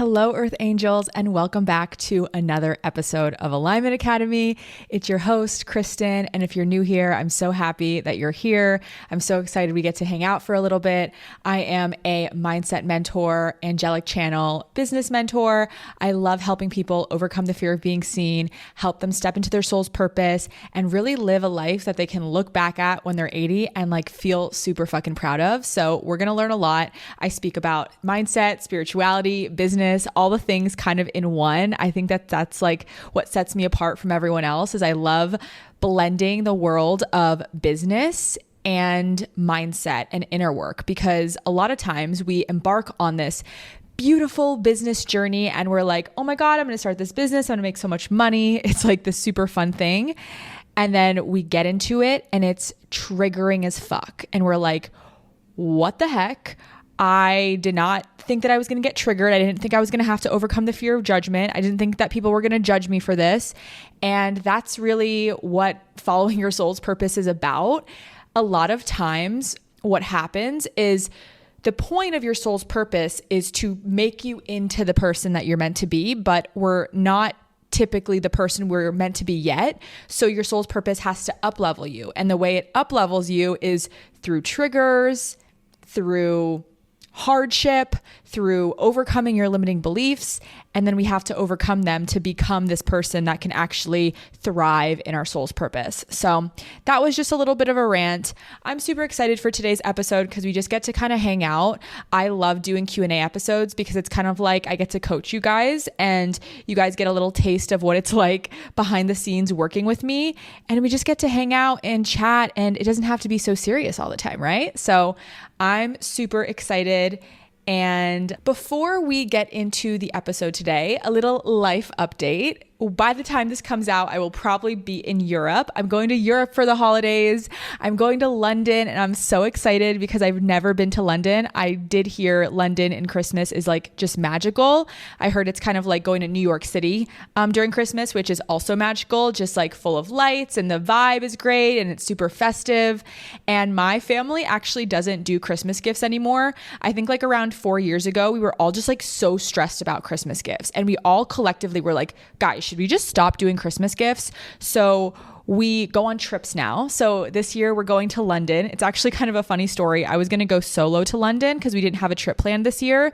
Hello, Earth Angels, and welcome back to another episode of Alignment Academy. It's your host, Kristen, and if you're new here, I'm so happy that you're here. I'm so excited we get to hang out for a little bit. I am a mindset mentor, angelic channel, business mentor. I love helping people overcome the fear of being seen, help them step into their soul's purpose, and really live a life that they can look back at when they're 80 and feel super fucking proud of. So we're going to learn a lot. I speak about mindset, spirituality, business, all the things kind of in one. I think that that's what sets me apart from everyone else is I love blending the world of business and mindset and inner work, because a lot of times we embark on this beautiful business journey and we're like, oh my God, I'm going to start this business. I'm going to make so much money. It's like this super fun thing. And then we get into it and it's triggering as fuck. And we're like, what the heck? I did not think that I was going to get triggered. I didn't think I was going to have to overcome the fear of judgment. I didn't think that people were going to judge me for this. And that's really what following your soul's purpose is about. A lot of times what happens is the point of your soul's purpose is to make you into the person that you're meant to be, but we're not typically the person we're meant to be yet. So your soul's purpose has to up-level you. And the way it up-levels you is through triggers, through hardship, through overcoming your limiting beliefs, and then we have to overcome them to become this person that can actually thrive in our soul's purpose. So that was just a little bit of a rant. I'm super excited for today's episode because we just get to kind of hang out. I love doing Q&A episodes because it's kind of like I get to coach you guys and you guys get a little taste of what it's like behind the scenes working with me, and we just get to hang out and chat, and it doesn't have to be so serious all the time, right? So I'm super excited. And before we get into the episode today, a little life update. By the time this comes out, I will probably be in Europe. I'm going to Europe for the holidays. I'm going to London, and I'm so excited because I've never been to London. I did hear London in Christmas is just magical. I heard it's kind of like going to New York City during Christmas, which is also magical, just full of lights, and the vibe is great and it's super festive. And my family actually doesn't do Christmas gifts anymore. I think around 4 years ago, we were all just so stressed about Christmas gifts. And we all collectively were like, guys, should we just stop doing Christmas gifts? So we go on trips now. So this year we're going to London. It's actually kind of a funny story. I was going to go solo to London because we didn't have a trip planned this year.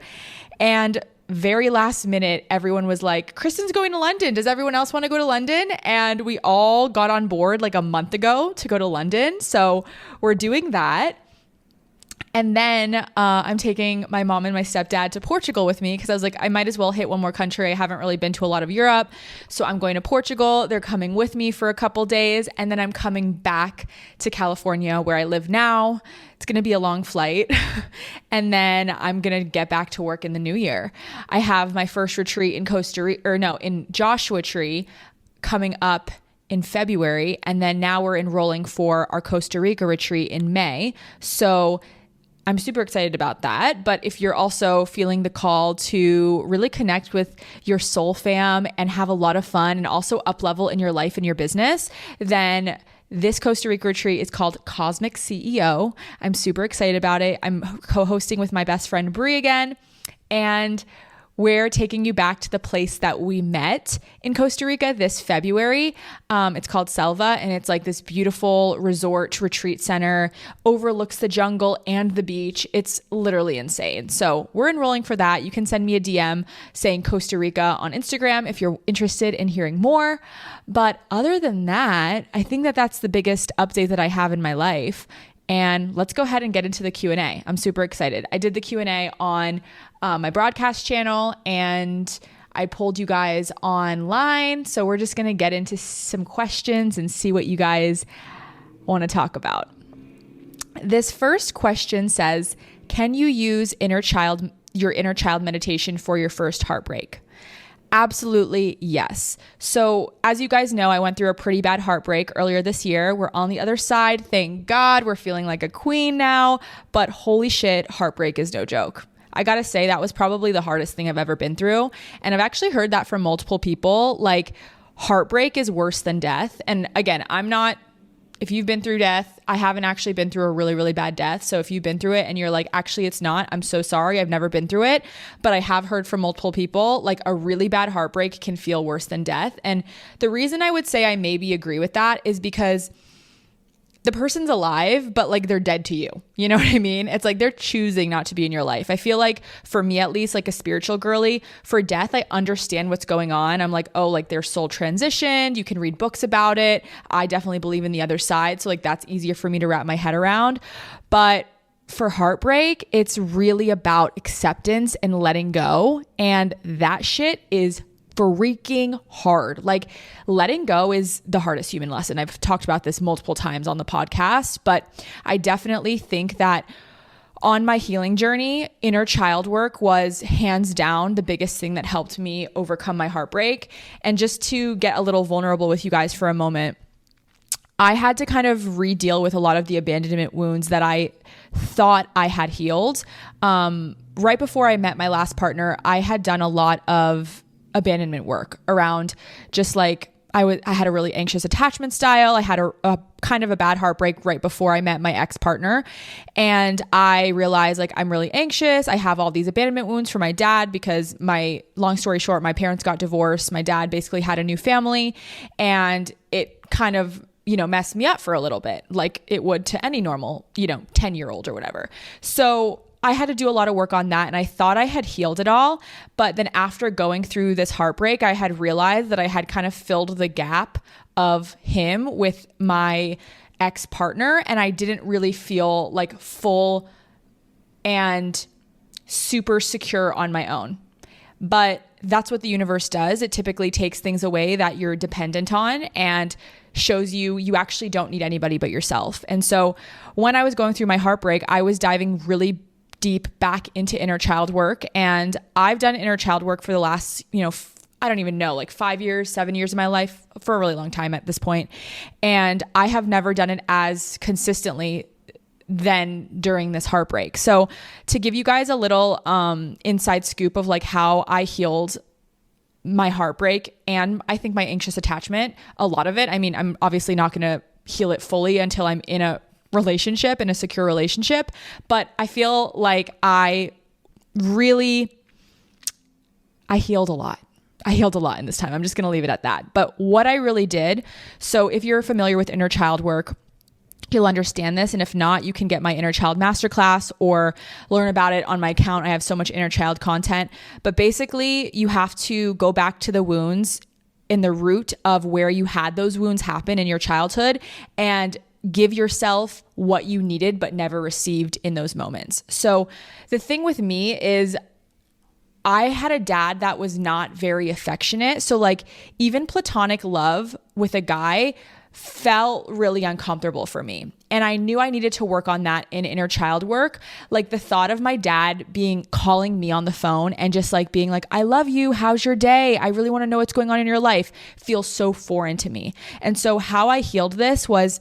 And very last minute, everyone was like, Kristen's going to London. Does everyone else want to go to London? And we all got on board a month ago to go to London. So we're doing that. And then I'm taking my mom and my stepdad to Portugal with me because I was like, I might as well hit one more country. I haven't really been to a lot of Europe. So I'm going to Portugal. They're coming with me for a couple days. And then I'm coming back to California where I live now. It's going to be a long flight. And then I'm going to get back to work in the new year. I have my first retreat in Joshua Tree coming up in February. And then now we're enrolling for our Costa Rica retreat in May. So I'm super excited about that. But if you're also feeling the call to really connect with your soul fam and have a lot of fun and also up level in your life and your business, then this Costa Rica retreat is called Cosmic CEO. I'm super excited about it. I'm co-hosting with my best friend Brie again. And we're taking you back to the place that we met in Costa Rica this February. It's called Selva, and it's this beautiful resort retreat center, overlooks the jungle and the beach. It's literally insane. So we're enrolling for that. You can send me a DM saying Costa Rica on Instagram if you're interested in hearing more. But other than that, I think that that's the biggest update that I have in my life. And let's go ahead and get into the Q&A. I'm super excited. I did the Q&A on my broadcast channel and I polled you guys online. So we're just going to get into some questions and see what you guys want to talk about. This first question says, can you use your inner child meditation for your first heartbreak? Absolutely, yes. So as you guys know, I went through a pretty bad heartbreak earlier this year. We're on the other side. Thank God we're feeling like a queen now, but holy shit, heartbreak is no joke. I gotta say that was probably the hardest thing I've ever been through. And I've actually heard that from multiple people, heartbreak is worse than death. And again, I'm not if you've been through death, I haven't actually been through a really, really bad death. So if you've been through it and you're like, actually, it's not, I'm so sorry, I've never been through it. But I have heard from multiple people, like a really bad heartbreak can feel worse than death. And the reason I would say I maybe agree with that is because the person's alive, but like they're dead to you. You know what I mean? It's like they're choosing not to be in your life. I feel like for me, at least, like a spiritual girly, for death, I understand what's going on. I'm like, oh, like their soul transitioned. You can read books about it. I definitely believe in the other side. So like that's easier for me to wrap my head around. But for heartbreak, it's really about acceptance and letting go. And that shit is freaking hard. Like letting go is the hardest human lesson. I've talked about this multiple times on the podcast, but I definitely think that on my healing journey, inner child work was hands down the biggest thing that helped me overcome my heartbreak. And just to get a little vulnerable with you guys for a moment, I had to kind of re-deal with a lot of the abandonment wounds that I thought I had healed. Right before I met my last partner, I had done a lot of abandonment work around just like I had a really anxious attachment style. I had a kind of a bad heartbreak right before I met my ex-partner. And I realized like I'm really anxious. I have all these abandonment wounds from my dad because long story short, my parents got divorced. My dad basically had a new family and it kind of, messed me up for a little bit like it would to any normal, 10-year-old or whatever. So I had to do a lot of work on that and I thought I had healed it all. But then after going through this heartbreak, I had realized that I had kind of filled the gap of him with my ex-partner and I didn't really feel like full and super secure on my own. But that's what the universe does. It typically takes things away that you're dependent on and shows you actually don't need anybody but yourself. And so when I was going through my heartbreak, I was diving really deep back into inner child work. And I've done inner child work for the last, I don't even know, like 5 years, 7 years of my life, for a really long time at this point. And I have never done it as consistently than during this heartbreak. So to give you guys a little inside scoop of like how I healed my heartbreak and I think my anxious attachment, a lot of it, I mean, I'm obviously not going to heal it fully until I'm in a relationship, in a secure relationship, but I feel like I healed a lot. I healed a lot in this time. I'm just going to leave it at that. But what I really did, so if you're familiar with inner child work, you'll understand this. And if not, you can get my inner child masterclass or learn about it on my account. I have so much inner child content, but basically you have to go back to the wounds in the root of where you had those wounds happen in your childhood and give yourself what you needed but never received in those moments. So the thing with me is I had a dad that was not very affectionate. So like even platonic love with a guy felt really uncomfortable for me. And I knew I needed to work on that in inner child work. Like the thought of my dad calling me on the phone and just like being like, I love you. How's your day? I really want to know what's going on in your life feels so foreign to me. And so how I healed this was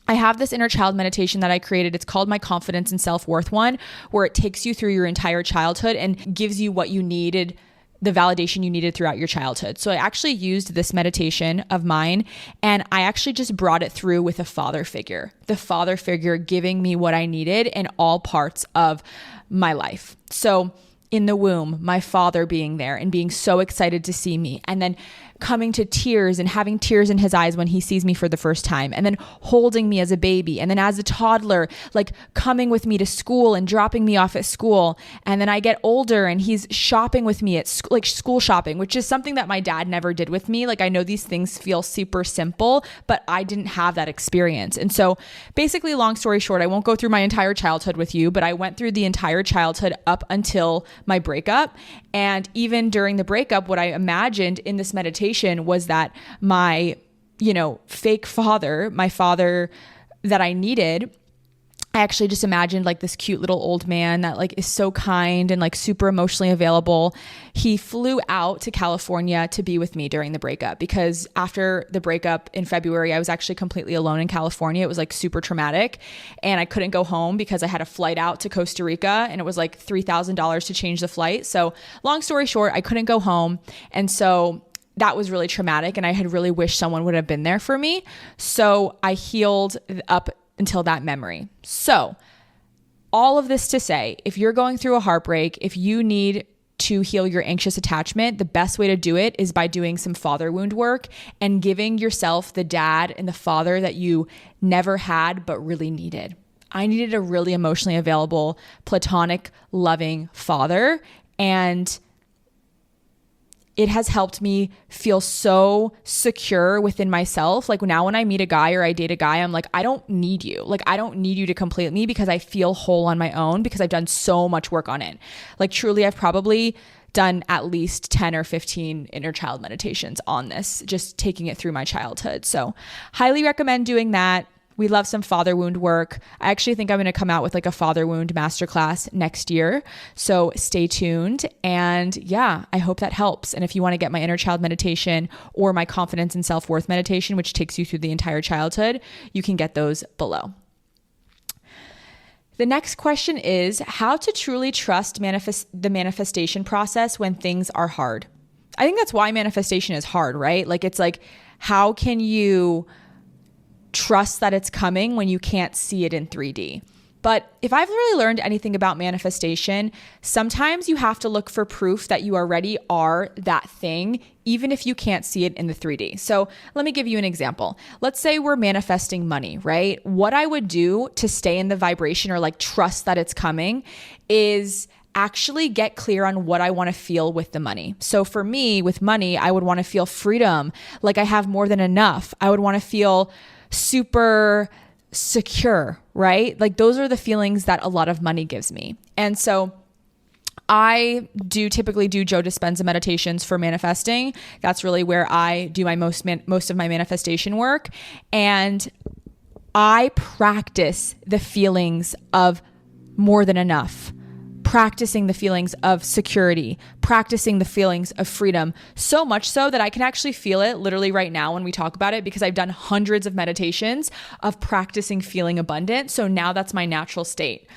I have this inner child meditation that I created. It's called my confidence and self-worth one, where it takes you through your entire childhood and gives you what you needed, the validation you needed throughout your childhood. So I actually used this meditation of mine and I actually just brought it through with a father figure, the father figure giving me what I needed in all parts of my life. So in the womb, my father being there and being so excited to see me, and then coming to tears and having tears in his eyes when he sees me for the first time, and then holding me as a baby, and then as a toddler, like coming with me to school and dropping me off at school. And then I get older and he's shopping with me at like school shopping, which is something that my dad never did with me. Like I know these things feel super simple, but I didn't have that experience. And so basically, long story short, I won't go through my entire childhood with you, but I went through the entire childhood up until my breakup. And even during the breakup, what I imagined in this meditation was that my, fake father, my father that I needed, I actually just imagined like this cute little old man that like is so kind and like super emotionally available. He flew out to California to be with me during the breakup, because after the breakup in February, I was actually completely alone in California. It was like super traumatic and I couldn't go home because I had a flight out to Costa Rica and it was like $3,000 to change the flight. So long story short, I couldn't go home. And so that was really traumatic and I had really wished someone would have been there for me. So I healed up until that memory. So all of this to say, if you're going through a heartbreak, if you need to heal your anxious attachment, the best way to do it is by doing some father wound work and giving yourself the dad and the father that you never had but really needed. I needed a really emotionally available, platonic, loving father, and it has helped me feel so secure within myself. Like now when I meet a guy or I date a guy, I'm like, I don't need you. Like I don't need you to complete me because I feel whole on my own because I've done so much work on it. Like truly, I've probably done at least 10 or 15 inner child meditations on this, just taking it through my childhood. So highly recommend doing that. We love some father wound work. I actually think I'm going to come out with like a father wound masterclass next year. So stay tuned. And yeah, I hope that helps. And if you want to get my inner child meditation or my confidence and self-worth meditation, which takes you through the entire childhood, you can get those below. The next question is how to truly trust the manifestation process when things are hard. I think that's why manifestation is hard, right? Like it's like, how can you trust that it's coming when you can't see it in 3D? But if I've really learned anything about manifestation, sometimes you have to look for proof that you already are that thing, even if you can't see it in the 3D. So let me give you an example. Let's say we're manifesting money, right? What I would do to stay in the vibration or like trust that it's coming is actually get clear on what I want to feel with the money. So for me, with money, I would want to feel freedom, like I have more than enough. I would want to feel super secure, right? Like those are the feelings that a lot of money gives me. And so I typically do Joe Dispenza meditations for manifesting. That's really where I do my most of my manifestation work. And I practice the feelings of more than enough, practicing the feelings of security, practicing the feelings of freedom, so much so that I can actually feel it literally right now when we talk about it, because I've done hundreds of meditations of practicing feeling abundant. So now that's my natural state.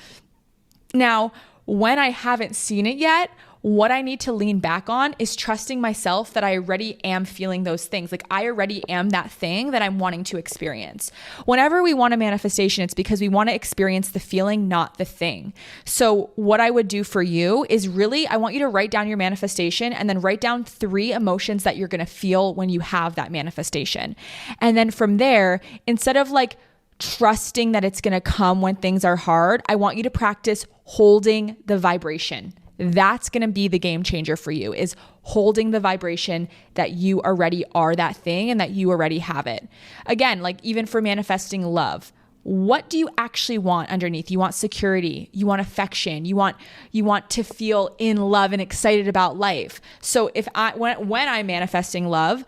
Now, when I haven't seen it yet, what I need to lean back on is trusting myself that I already am feeling those things. Like I already am that thing that I'm wanting to experience. Whenever we want a manifestation, it's because we want to experience the feeling, not the thing. So what I would do for you is really, I want you to write down your manifestation and then write down 3 emotions that you're going to feel when you have that manifestation. And then from there, instead of like trusting that it's going to come when things are hard, I want you to practice holding the vibration. That's going to be the game changer for you, is holding the vibration that you already are that thing and that you already have it. Again, like even for manifesting love, what do you actually want underneath? You want security, you want affection, you want to feel in love and excited about life. So when I'm manifesting love,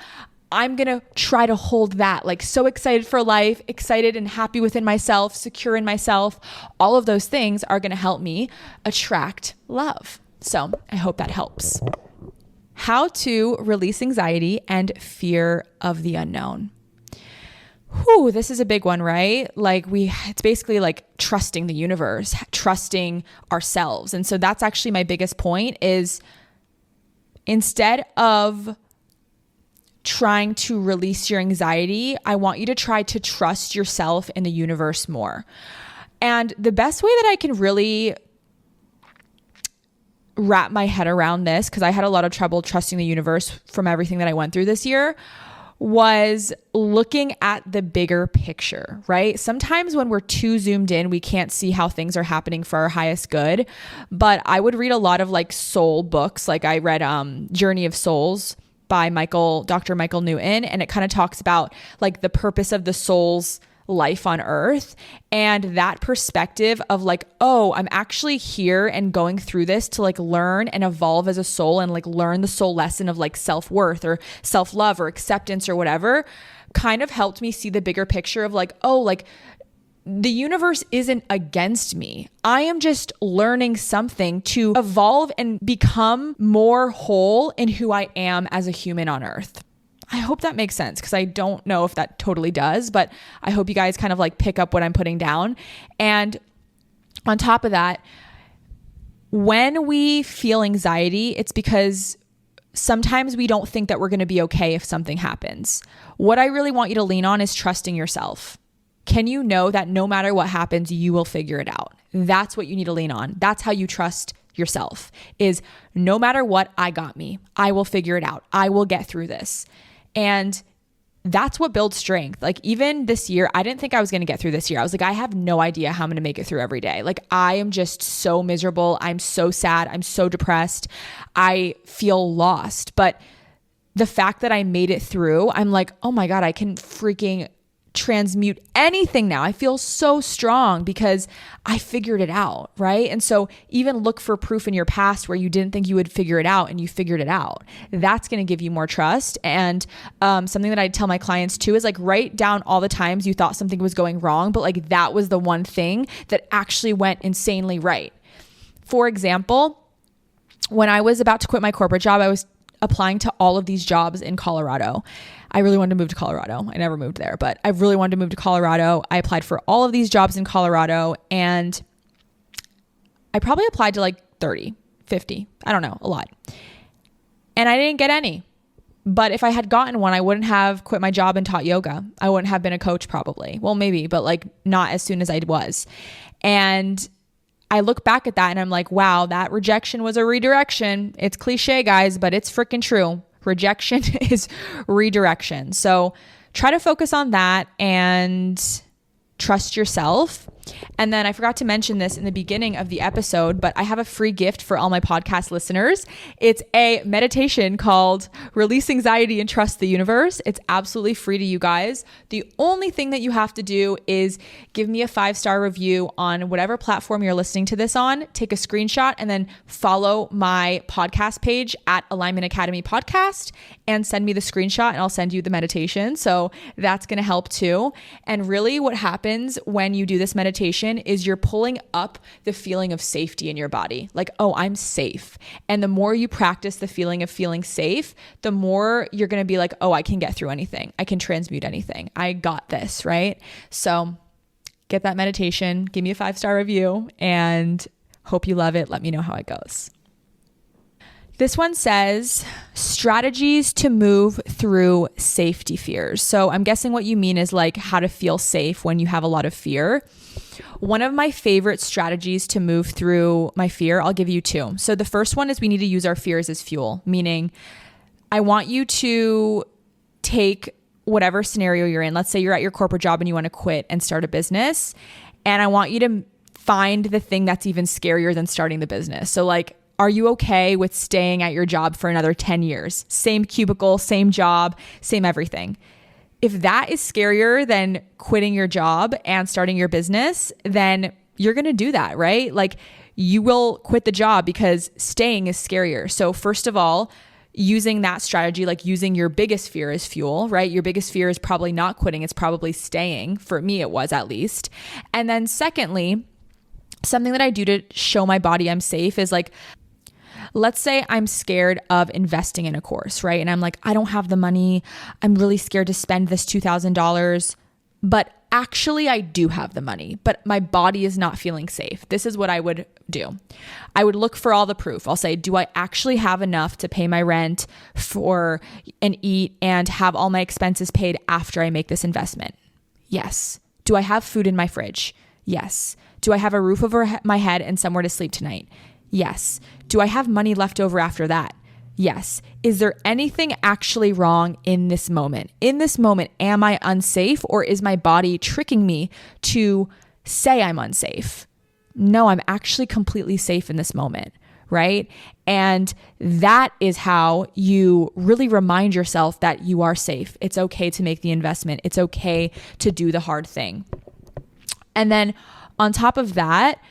I'm going to try to hold that, like so excited for life, excited and happy within myself, secure in myself. All of those things are going to help me attract love. So I hope that helps. How to release anxiety and fear of the unknown. Whew, this is a big one, right? Like it's basically like trusting the universe, trusting ourselves. And so that's actually my biggest point, is instead of trying to release your anxiety, I want you to try to trust yourself and the universe more. And the best way that I can really wrap my head around this, because I had a lot of trouble trusting the universe from everything that I went through this year, was looking at the bigger picture, right? Sometimes when we're too zoomed in, we can't see how things are happening for our highest good. But I would read a lot of like soul books. Like I read Journey of Souls by Dr. Michael Newton. And it kind of talks about like the purpose of the soul's life on earth, and that perspective of like, oh, I'm actually here and going through this to like learn and evolve as a soul and like learn the soul lesson of like self-worth or self-love or acceptance or whatever, kind of helped me see the bigger picture of like, oh, like the universe isn't against me. I am just learning something to evolve and become more whole in who I am as a human on earth. I hope that makes sense, because I don't know if that totally does, but I hope you guys kind of like pick up what I'm putting down. And on top of that, when we feel anxiety, it's because sometimes we don't think that we're going to be okay if something happens. What I really want you to lean on is trusting yourself. Can you know that no matter what happens, you will figure it out? That's what you need to lean on. That's how you trust yourself, is no matter what, I got me. I will figure it out. I will get through this. And that's what builds strength. Like even this year, I didn't think I was going to get through this year. I was like, I have no idea how I'm going to make it through every day. Like I am just so miserable. I'm so sad. I'm so depressed. I feel lost. But the fact that I made it through, I'm like, oh my God, I can freaking transmute anything now. I feel so strong because I figured it out, right? And so even look for proof in your past where you didn't think you would figure it out and you figured it out. That's going to give you more trust. And something that I tell my clients too is like write down all the times you thought something was going wrong, but like that was the one thing that actually went insanely right. For example, when I was about to quit my corporate job, I was applying to all of these jobs in Colorado. I really wanted to move to Colorado. I never moved there, but I really wanted to move to Colorado. I applied for all of these jobs in Colorado and I probably applied to like 30, 50, I don't know, a lot. And I didn't get any. But if I had gotten one, I wouldn't have quit my job and taught yoga. I wouldn't have been a coach probably. Well, maybe, but like not as soon as I was. And I look back at that and I'm like, wow, that rejection was a redirection. It's cliche, guys, but it's freaking true. Rejection is redirection. So try to focus on that and trust yourself. And then I forgot to mention this in the beginning of the episode, but I have a free gift for all my podcast listeners. It's a meditation called Release Anxiety and Trust the Universe. It's absolutely free to you guys. The only thing that you have to do is give me a 5-star review on whatever platform you're listening to this on. Take a screenshot and then follow my podcast page at Alignment Academy Podcast and send me the screenshot and I'll send you the meditation. So that's going to help too. And really what happens when you do this meditation is you're pulling up the feeling of safety in your body. Like, oh, I'm safe. And the more you practice the feeling of feeling safe, the more you're going to be like, oh, I can get through anything. I can transmute anything. I got this, right? So get that meditation, give me a 5-star review, and hope you love it. Let me know how it goes. This one says strategies to move through safety fears. So I'm guessing what you mean is like how to feel safe when you have a lot of fear. One of my favorite strategies to move through my fear, I'll give you 2. So the first one is we need to use our fears as fuel, meaning I want you to take whatever scenario you're in. Let's say you're at your corporate job and you want to quit and start a business. And I want you to find the thing that's even scarier than starting the business. So like, are you okay with staying at your job for another 10 years? Same cubicle, same job, same everything. If that is scarier than quitting your job and starting your business, then you're going to do that, right? Like you will quit the job because staying is scarier. So first of all, using that strategy, like using your biggest fear as fuel, right? Your biggest fear is probably not quitting. It's probably staying. For me, it was at least. And then secondly, something that I do to show my body I'm safe is like, let's say I'm scared of investing in a course, right? And I'm like, I don't have the money. I'm really scared to spend this $2,000, but actually I do have the money, but my body is not feeling safe. This is what I would do. I would look for all the proof. I'll say, do I actually have enough to pay my rent and eat and have all my expenses paid after I make this investment? Yes. Do I have food in my fridge? Yes. Do I have a roof over my head and somewhere to sleep tonight? Yes. Do I have money left over after that? Yes. Is there anything actually wrong in this moment? In this moment, am I unsafe or is my body tricking me to say I'm unsafe? No, I'm actually completely safe in this moment, right? And that is how you really remind yourself that you are safe. It's okay to make the investment. It's okay to do the hard thing. And then on top of that,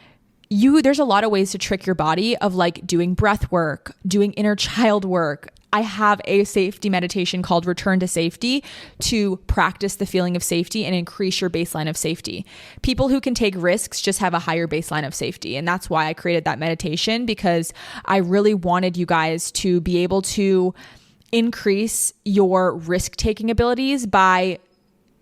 there's a lot of ways to trick your body of like doing breath work, doing inner child work. I have a safety meditation called Return to Safety to practice the feeling of safety and increase your baseline of safety. People who can take risks just have a higher baseline of safety. And that's why I created that meditation, because I really wanted you guys to be able to increase your risk-taking abilities by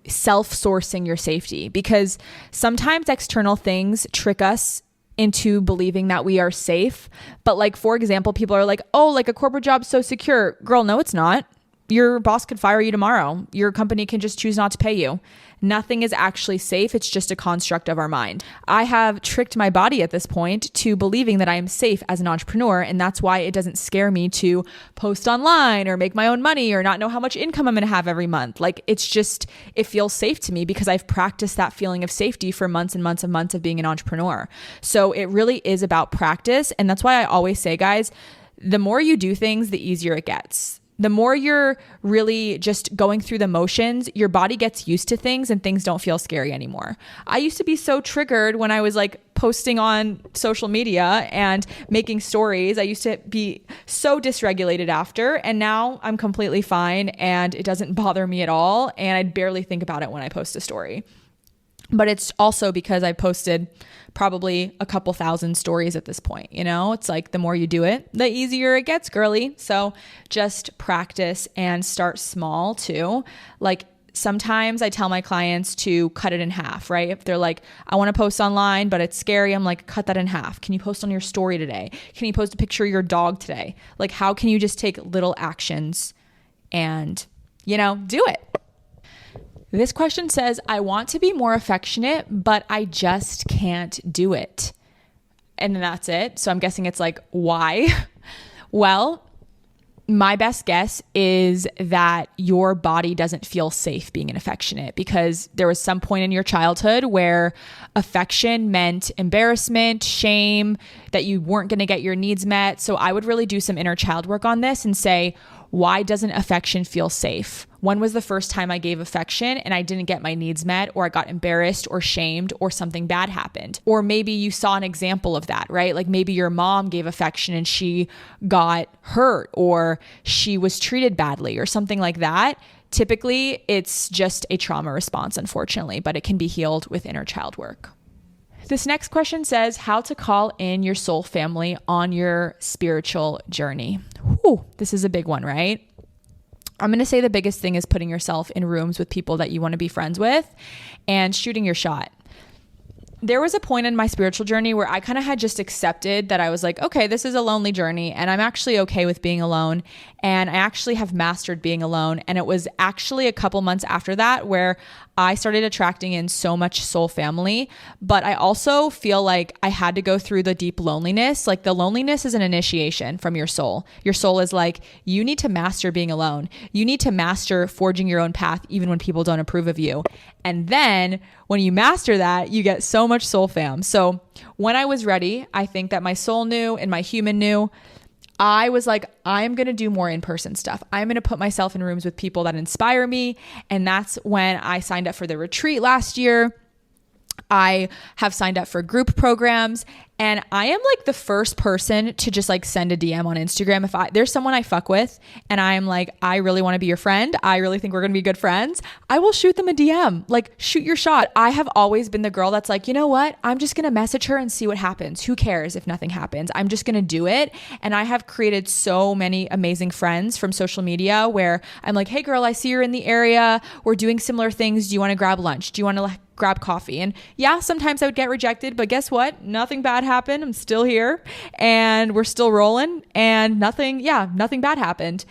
self-sourcing your safety, because sometimes external things trick us into believing that we are safe. But like, for example, people are like, oh, like a corporate job's so secure. Girl, no, it's not. Your boss could fire you tomorrow. Your company can just choose not to pay you. Nothing is actually safe. It's just a construct of our mind. I have tricked my body at this point to believing that I am safe as an entrepreneur. And that's why it doesn't scare me to post online or make my own money or not know how much income I'm going to have every month. Like, it's just, it feels safe to me because I've practiced that feeling of safety for months and months and months of being an entrepreneur. So it really is about practice. And that's why I always say, guys, the more you do things, the easier it gets. The more you're really just going through the motions, your body gets used to things and things don't feel scary anymore. I used to be so triggered when I was like posting on social media and making stories. I used to be so dysregulated after, and now I'm completely fine and it doesn't bother me at all. And I barely think about it when I post a story. But it's also because I posted probably a couple thousand stories at this point. You know, it's like the more you do it, the easier it gets, girly. So just practice and start small too. Like, sometimes I tell my clients to cut it in half, right? If they're like, I want to post online, but it's scary, I'm like, cut that in half. Can you post on your story today? Can you post a picture of your dog today? Like, how can you just take little actions and, you know, do it? This question says, I want to be more affectionate, but I just can't do it. And then that's it. So I'm guessing it's like, why? Well, my best guess is that your body doesn't feel safe being an affectionate because there was some point in your childhood where affection meant embarrassment, shame, that you weren't going to get your needs met. So I would really do some inner child work on this and say, why doesn't affection feel safe? When was the first time I gave affection and I didn't get my needs met, or I got embarrassed or shamed or something bad happened? Or maybe you saw an example of that, right? Like maybe your mom gave affection and she got hurt or she was treated badly or something like that. Typically, it's just a trauma response, unfortunately, but it can be healed with inner child work. This next question says, how to call in your soul family on your spiritual journey. Whew, this is a big one, right? I'm going to say the biggest thing is putting yourself in rooms with people that you want to be friends with and shooting your shot. There was a point in my spiritual journey where I kind of had just accepted that I was like, okay, this is a lonely journey and I'm actually okay with being alone. And I actually have mastered being alone. And it was actually a couple months after that where I started attracting in so much soul family. But I also feel like I had to go through the deep loneliness. Like the loneliness is an initiation from your soul. Your soul is like, you need to master being alone. You need to master forging your own path, even when people don't approve of you. And then when you master that, you get so much soul fam. So when I was ready, I think that my soul knew and my human knew. I was like, I'm going to do more in-person stuff. I'm going to put myself in rooms with people that inspire me. And that's when I signed up for the retreat last year. I have signed up for group programs, and I am like the first person to just like send a DM on Instagram. If there's someone I fuck with and I'm like, I really want to be your friend, I really think we're going to be good friends, I will shoot them a DM. Like, shoot your shot. I have always been the girl that's like, you know what? I'm just going to message her and see what happens. Who cares if nothing happens? I'm just going to do it. And I have created so many amazing friends from social media where I'm like, hey girl, I see you're in the area. We're doing similar things. Do you want to grab lunch? Do you want to grab coffee? And yeah, sometimes I would get rejected, but guess what? Nothing bad happened. I'm still here and we're still rolling and nothing bad happened.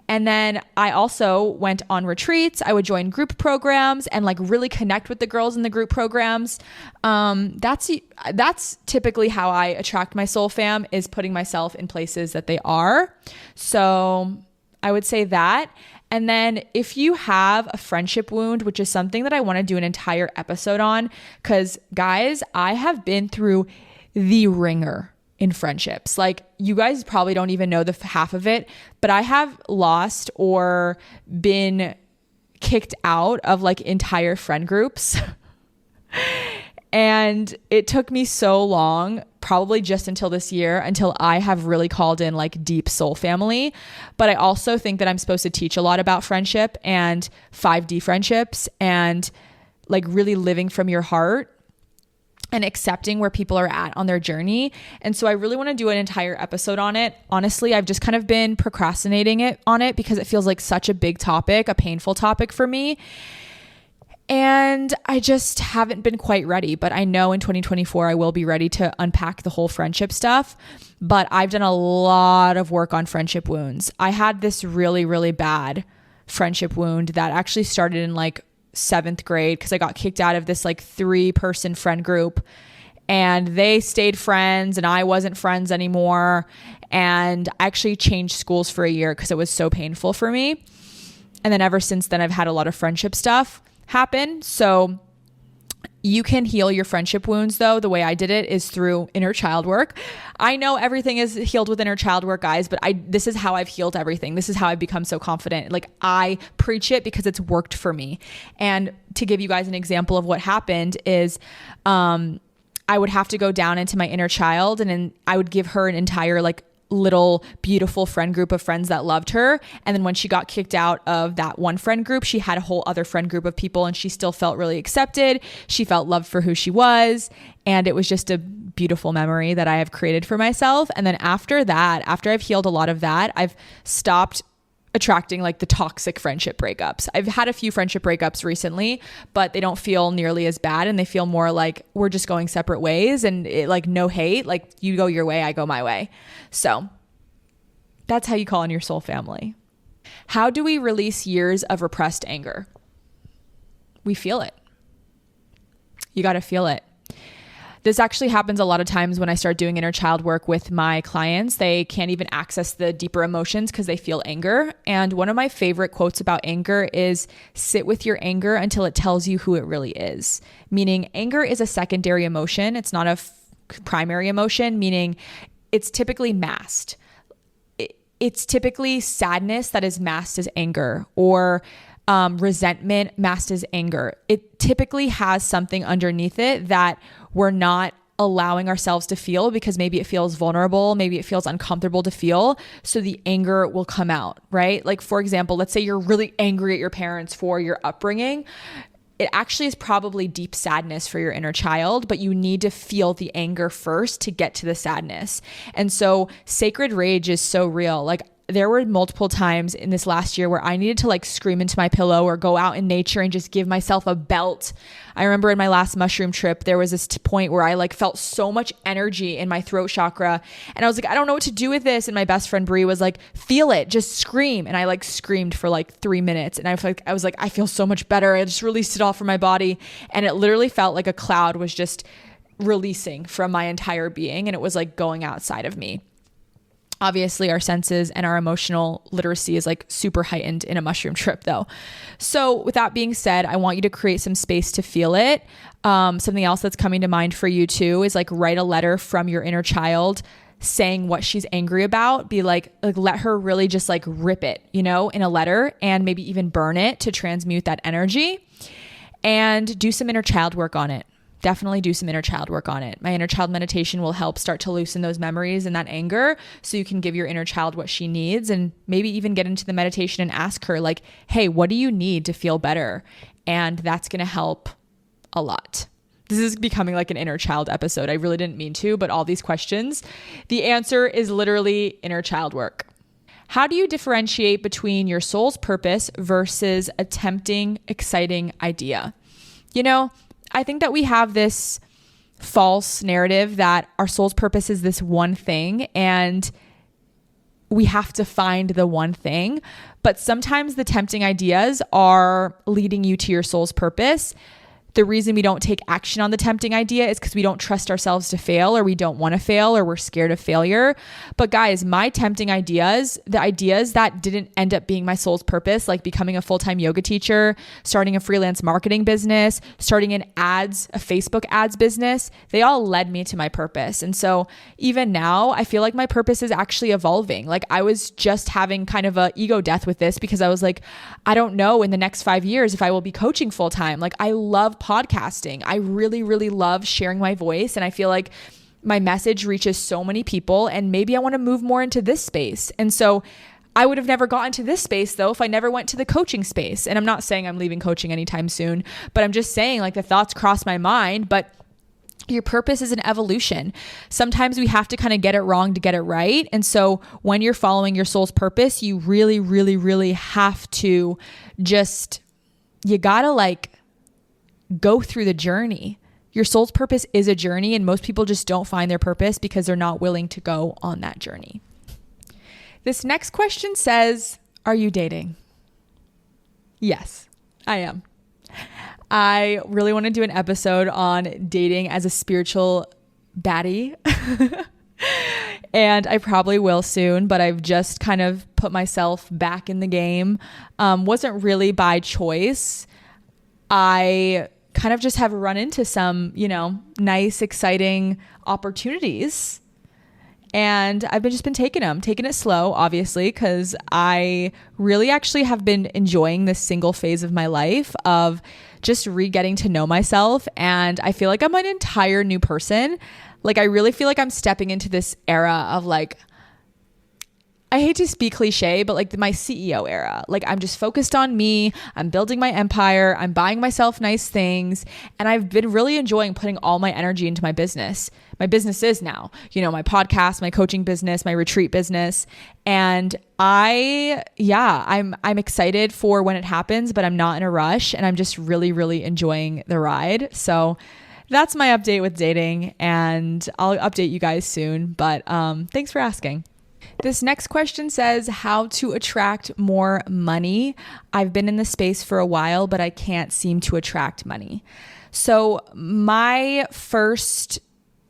And then I also went on retreats. I would join group programs and like really connect with the girls in the group programs. That's typically how I attract my soul fam, is putting myself in places that they are. So I would say that. And then if you have a friendship wound, which is something that I want to do an entire episode on, because guys, I have been through the ringer in friendships. Like, you guys probably don't even know the half of it, but I have lost or been kicked out of like entire friend groups. And it took me so long, probably just until this year, until I have really called in like deep soul family. But I also think that I'm supposed to teach a lot about friendship and 5D friendships and like really living from your heart and accepting where people are at on their journey. And so I really want to do an entire episode on it. Honestly, I've just kind of been procrastinating on it because it feels like such a big topic, a painful topic for me. And I just haven't been quite ready, but I know in 2024, I will be ready to unpack the whole friendship stuff. But I've done a lot of work on friendship wounds. I had this really, really bad friendship wound that actually started in like 7th grade because I got kicked out of this like 3-person friend group, and they stayed friends and I wasn't friends anymore. And I actually changed schools for a year because it was so painful for me. And then ever since then, I've had a lot of friendship stuff happen. So you can heal your friendship wounds though. The way I did it is through inner child work. I know everything is healed with inner child work, guys, but this is how I've healed everything. This is how I've become so confident. Like, I preach it because it's worked for me. And to give you guys an example of what happened is, I would have to go down into my inner child, and then I would give her an entire like little beautiful friend group of friends that loved her. And then when she got kicked out of that one friend group, she had a whole other friend group of people, and she still felt really accepted. She felt loved for who she was. And it was just a beautiful memory that I have created for myself. And then after that, after I've healed a lot of that, I've stopped attracting like the toxic friendship breakups. I've had a few friendship breakups recently, but they don't feel nearly as bad, and they feel more like we're just going separate ways, and like no hate, like you go your way, I go my way. So that's how you call in your soul family. How do we release years of repressed anger? We feel it. You got to feel it. This actually happens a lot of times when I start doing inner child work with my clients. They can't even access the deeper emotions because they feel anger. And one of my favorite quotes about anger is, sit with your anger until it tells you who it really is. Meaning anger is a secondary emotion. It's not a primary emotion, meaning it's typically masked. It's typically sadness that is masked as anger, or resentment masked as anger. It typically has something underneath it that we're not allowing ourselves to feel because maybe it feels vulnerable, maybe it feels uncomfortable to feel. So the anger will come out, right? Like, for example, let's say you're really angry at your parents for your upbringing. It actually is probably deep sadness for your inner child, but you need to feel the anger first to get to the sadness. And so sacred rage is so real. Like, there were multiple times in this last year where I needed to like scream into my pillow or go out in nature and just give myself a belt. I remember in my last mushroom trip, there was this point where I like felt so much energy in my throat chakra, and I was like, I don't know what to do with this. And my best friend Brie was like, feel it, just scream. And I like screamed for like 3 minutes, and I was like, I feel so much better. I just released it all from my body, and it literally felt like a cloud was just releasing from my entire being, and it was like going outside of me. Obviously, our senses and our emotional literacy is like super heightened in a mushroom trip though. So with that being said, I want you to create some space to feel it. Something else that's coming to mind for you too is like write a letter from your inner child saying what she's angry about. Be like let her really just like rip it, in a letter, and maybe even burn it to transmute that energy, and do some inner child work on it. Definitely do some inner child work on it. My inner child meditation will help start to loosen those memories and that anger, so you can give your inner child what she needs, and maybe even get into the meditation and ask her like, hey, what do you need to feel better? And that's going to help a lot. This is becoming like an inner child episode. I really didn't mean to, but all these questions, the answer is literally inner child work. How do you differentiate between your soul's purpose versus a tempting, exciting idea? I think that we have this false narrative that our soul's purpose is this one thing, and we have to find the one thing. But sometimes the tempting ideas are leading you to your soul's purpose. The reason we don't take action on the tempting idea is because we don't trust ourselves to fail, or we don't want to fail, or we're scared of failure. But guys, my tempting ideas, the ideas that didn't end up being my soul's purpose, like becoming a full-time yoga teacher, starting a freelance marketing business, starting a Facebook ads business, they all led me to my purpose. And so even now, I feel like my purpose is actually evolving. Like, I was just having kind of a ego death with this because I was like, I don't know in the next 5 years if I will be coaching full-time. Like, I love podcasting. I really, really love sharing my voice. And I feel like my message reaches so many people, and maybe I want to move more into this space. And so I would have never gotten to this space though if I never went to the coaching space. And I'm not saying I'm leaving coaching anytime soon, but I'm just saying like the thoughts cross my mind. But your purpose is an evolution. Sometimes we have to kind of get it wrong to get it right. And so when you're following your soul's purpose, you really, really, really have to you gotta like go through the journey. Your soul's purpose is a journey, and most people just don't find their purpose because they're not willing to go on that journey. This next question says, are you dating? Yes, I am. I really want to do an episode on dating as a spiritual baddie. And I probably will soon, but I've just kind of put myself back in the game. Wasn't really by choice. I kind of just have run into some, nice, exciting opportunities. And I've just been taking it slow, obviously, because I really actually have been enjoying this single phase of my life of just getting to know myself. And I feel like I'm an entire new person. Like, I really feel like I'm stepping into this era of I hate to be cliche, but my CEO era. I'm just focused on me. I'm building my empire. I'm buying myself nice things. And I've been really enjoying putting all my energy into my business. My business is now, my podcast, my coaching business, my retreat business. And I'm excited for when it happens, but I'm not in a rush. And I'm just really, really enjoying the ride. So that's my update with dating. And I'll update you guys soon. But thanks for asking. This next question says, how to attract more money. I've been in the space for a while, but I can't seem to attract money. So my first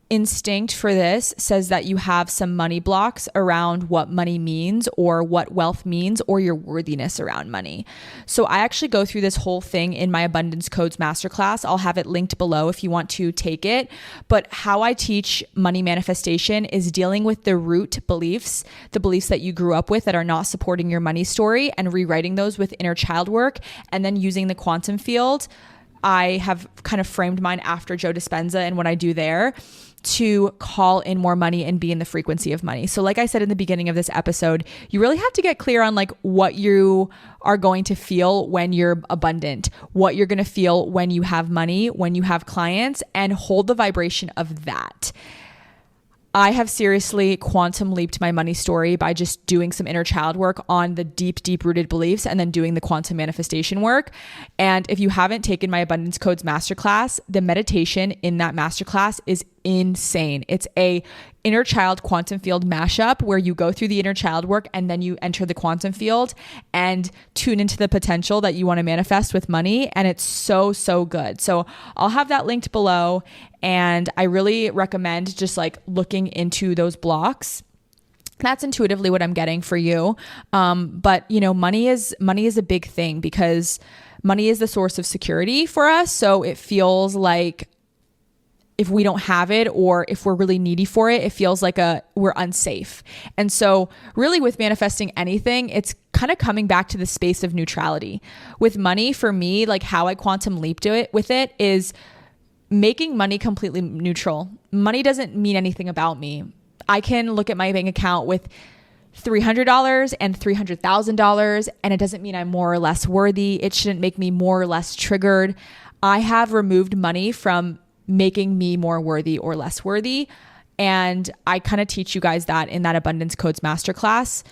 instinct for this says that you have some money blocks around what money means or what wealth means or your worthiness around money. So I actually go through this whole thing in my Abundance Codes Masterclass. I'll have it linked below if you want to take it. But how I teach money manifestation is dealing with the root beliefs, the beliefs that you grew up with that are not supporting your money story, and rewriting those with inner child work, and then using the quantum field. I have kind of framed mine after Joe Dispenza and what I do there to call in more money and be in the frequency of money. So like I said in the beginning of this episode, you really have to get clear on what you are going to feel when you're abundant, what you're going to feel when you have money, when you have clients, and hold the vibration of that. I have seriously quantum leaped my money story by just doing some inner child work on the deep, deep rooted beliefs and then doing the quantum manifestation work. And if you haven't taken my Abundance Codes Masterclass, the meditation in that masterclass is insane. It's a inner child quantum field mashup where you go through the inner child work and then you enter the quantum field and tune into the potential that you want to manifest with money. And it's so, so good. So I'll have that linked below. And I really recommend just looking into those blocks. That's intuitively what I'm getting for you. But money is a big thing because money is the source of security for us. So it feels like if we don't have it or if we're really needy for it, it feels like we're unsafe. And so really with manifesting anything, it's kind of coming back to the space of neutrality. With money, for me, how I quantum leaped with it is making money completely neutral. Money doesn't mean anything about me. I can look at my bank account with $300 and $300,000, and it doesn't mean I'm more or less worthy. It shouldn't make me more or less triggered. I have removed money from making me more worthy or less worthy. And I kind of teach you guys that in that Abundance Codes Masterclass.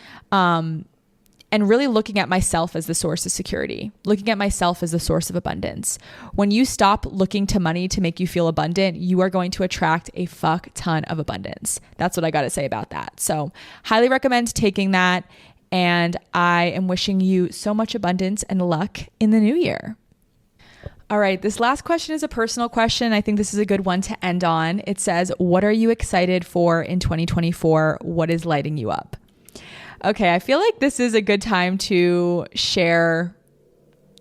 And really looking at myself as the source of security, looking at myself as the source of abundance. When you stop looking to money to make you feel abundant, you are going to attract a fuck ton of abundance. That's what I got to say about that. So highly recommend taking that. And I am wishing you so much abundance and luck in the new year. All right, this last question is a personal question. I think this is a good one to end on. It says, what are you excited for in 2024? What is lighting you up? Okay, I feel like this is a good time to share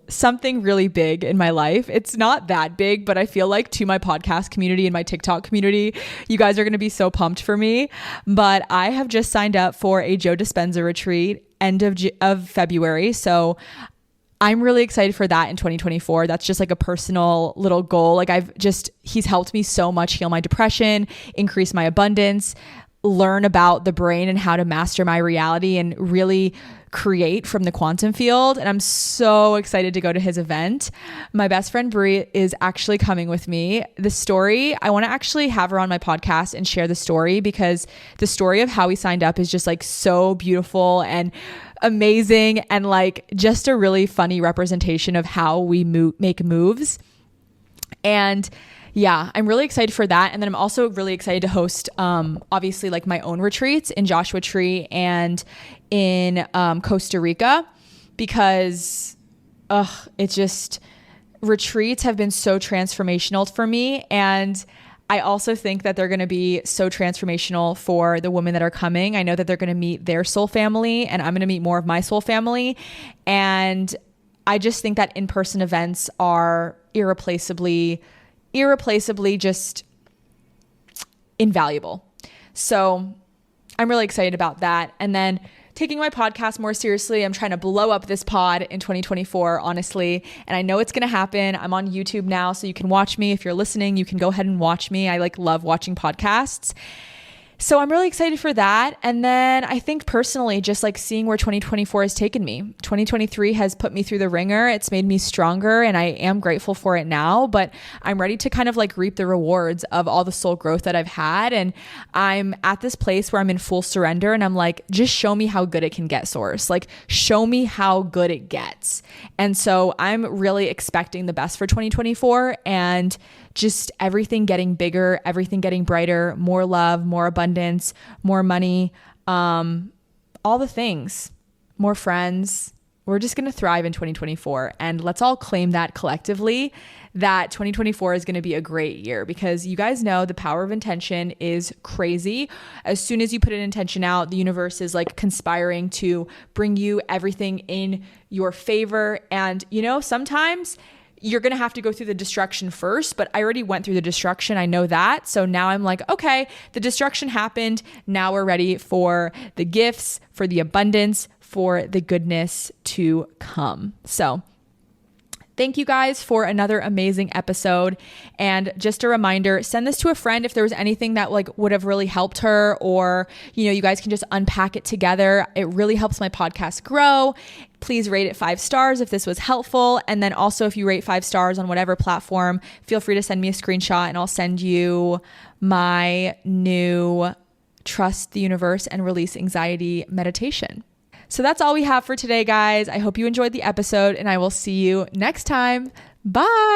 something really big in my life. It's not that big, but I feel like to my podcast community and my TikTok community, you guys are going to be so pumped for me. But I have just signed up for a Joe Dispenza retreat end of February. So I'm really excited for that in 2024. That's just a personal little goal. He's helped me so much heal my depression, increase my abundance, learn about the brain and how to master my reality and really create from the quantum field. And I'm so excited to go to his event. My best friend Brie is actually coming with me. The story, I want to actually have her on my podcast and share the story, because the story of how we signed up is just so beautiful and amazing, and just a really funny representation of how we make moves. And yeah, I'm really excited for that. And then I'm also really excited to host, obviously, like my own retreats in Joshua Tree and in Costa Rica, because it's just, retreats have been so transformational for me. And I also think that they're going to be so transformational for the women that are coming. I know that they're going to meet their soul family, and I'm going to meet more of my soul family. And I just think that in-person events are irreplaceably just invaluable. So I'm really excited about that. And then taking my podcast more seriously, I'm trying to blow up this pod in 2024, honestly. And I know it's going to happen. I'm on YouTube now, so you can watch me. If you're listening, you can go ahead and watch me. I love watching podcasts. So I'm really excited for that. And then I think personally, just like seeing where 2024 has taken me. 2023 has put me through the ringer. It's made me stronger, and I am grateful for it now, but I'm ready to kind of like reap the rewards of all the soul growth that I've had. And I'm at this place where I'm in full surrender, and I'm like, just show me how good it can get, Source. Like, show me how good it gets. And so I'm really expecting the best for 2024, and just everything getting bigger, everything getting brighter, more love, more abundance, more money, all the things, more friends. We're just going to thrive in 2024. And let's all claim that collectively, that 2024 is going to be a great year, because you guys know the power of intention is crazy. As soon as you put an intention out, the universe is like conspiring to bring you everything in your favor. And sometimes you're going to have to go through the destruction first, but I already went through the destruction. I know that. So now I'm like, okay, the destruction happened. Now we're ready for the gifts, for the abundance, for the goodness to come. So thank you guys for another amazing episode. And just a reminder, send this to a friend if there was anything that like would have really helped her, or, you guys can just unpack it together. It really helps my podcast grow. Please rate it 5 stars if this was helpful. And then also, if you rate 5 stars on whatever platform, feel free to send me a screenshot and I'll send you my new Trust the Universe and Release Anxiety meditation. So that's all we have for today, guys. I hope you enjoyed the episode, and I will see you next time. Bye.